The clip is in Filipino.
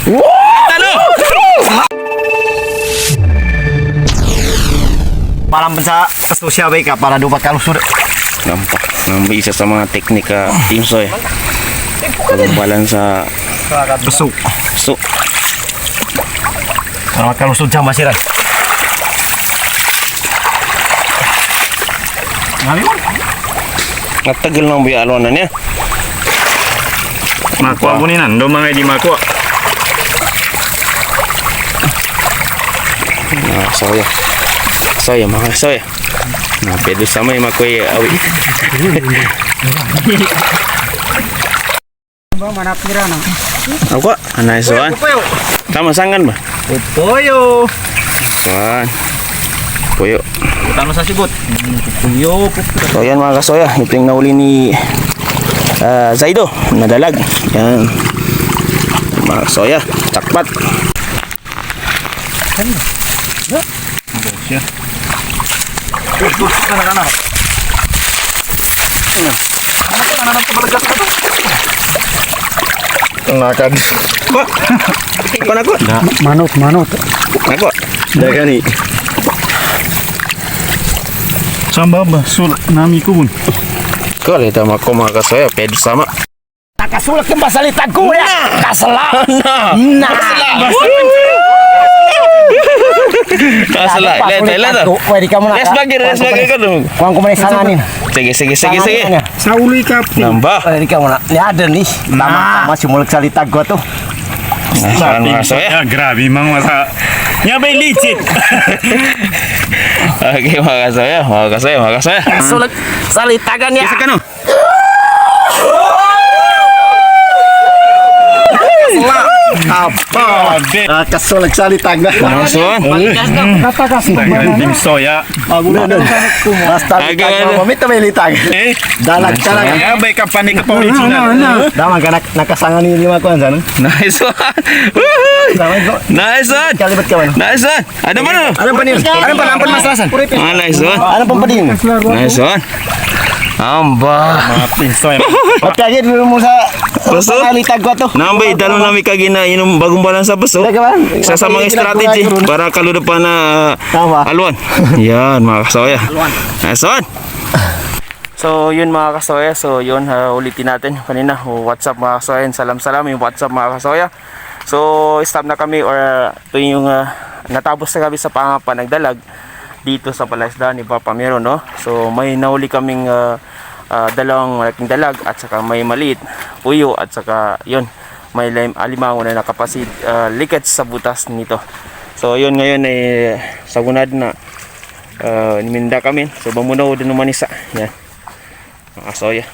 Talo! Parang bansa sosya bay ka para dupat kalusur. Nampak nang isa sa mga teknika Team Soy. Pagbalan sa Besuk. so Para kalusur jam masiran. Ngami mo? natagal nang bialon niya. Makuha ko ni Nando mga di makuha. Soya. Soya mga soya. Nah, pedo sama yung makoy awi. Ba manapira na. Ako, anay soan. Tama sangan ba? Toyo. Soan. Puyo. Tama sa sibot. Puyo. So yan mga kasoya, ito yung nahuli ni Zaido, nadalag. Yan. Mga kasoya, takpat. Tengahkan. Ako na ko? Manot. Ako? Daga ni. Samba ba? Sulat nami ko bun. Ko, ito mga kasoya, pedo sama. Nakasulat yung basalitag ko ya. Kasala. Kasala. Lihat. Pwede ka muna. Res bagi ka dong. Kuang ko muna sanganin. Sige. Sa uli kapti. Nambah. Pwede ka muna. Ni ada nih. Tama simulat salitag ko to. Nah, mga kasoya. Ya grabe mang masa. Nya bay licit. Oke, mga kasoya. Sulat salitagan ya. Isa ka no? Apa? Kasulat salitag na. Langsung. Kata kasi. Tim soya. Basta litag Agak- mo. Mamit may litag. Eh, Dalag ka lang. ya bay kapan ka pa original. Daman ka nakasangan ni lima kuan sana. Nice one. Daman ko. Nice one. Kalibat ka man. Nice one. Ada mana? Ano pa niyo? Ano pa lampon masalasan? Ah, nice one. Ano pang pading? Nice one. Amba. Tim soya. Pagkagit mo sa Baso? litag ko to. Nambay dalon nami kagina inom bagong balan sa baso. Daga ba? Isa sa mga strategy para kaludo pa na Tama. alwan. Yan mga kasoya. Nice one. So yun mga kasoya, so yun ulitin natin kanina. What's up mga kasoya, salam yung what's up mga kasoya. So stop na kami or ito yung natapos na kami sa panagdalag dito sa palaisdaan ni Papa Mero, no? So may nahuli kaming dalawang malaking dalag at saka may maliit puyo at saka yun may alimango na nakapasid likat sa butas nito. So yun ngayon ay sagunad na niminda kami. So bamunaw din naman isa. Yan. Mga kasoya.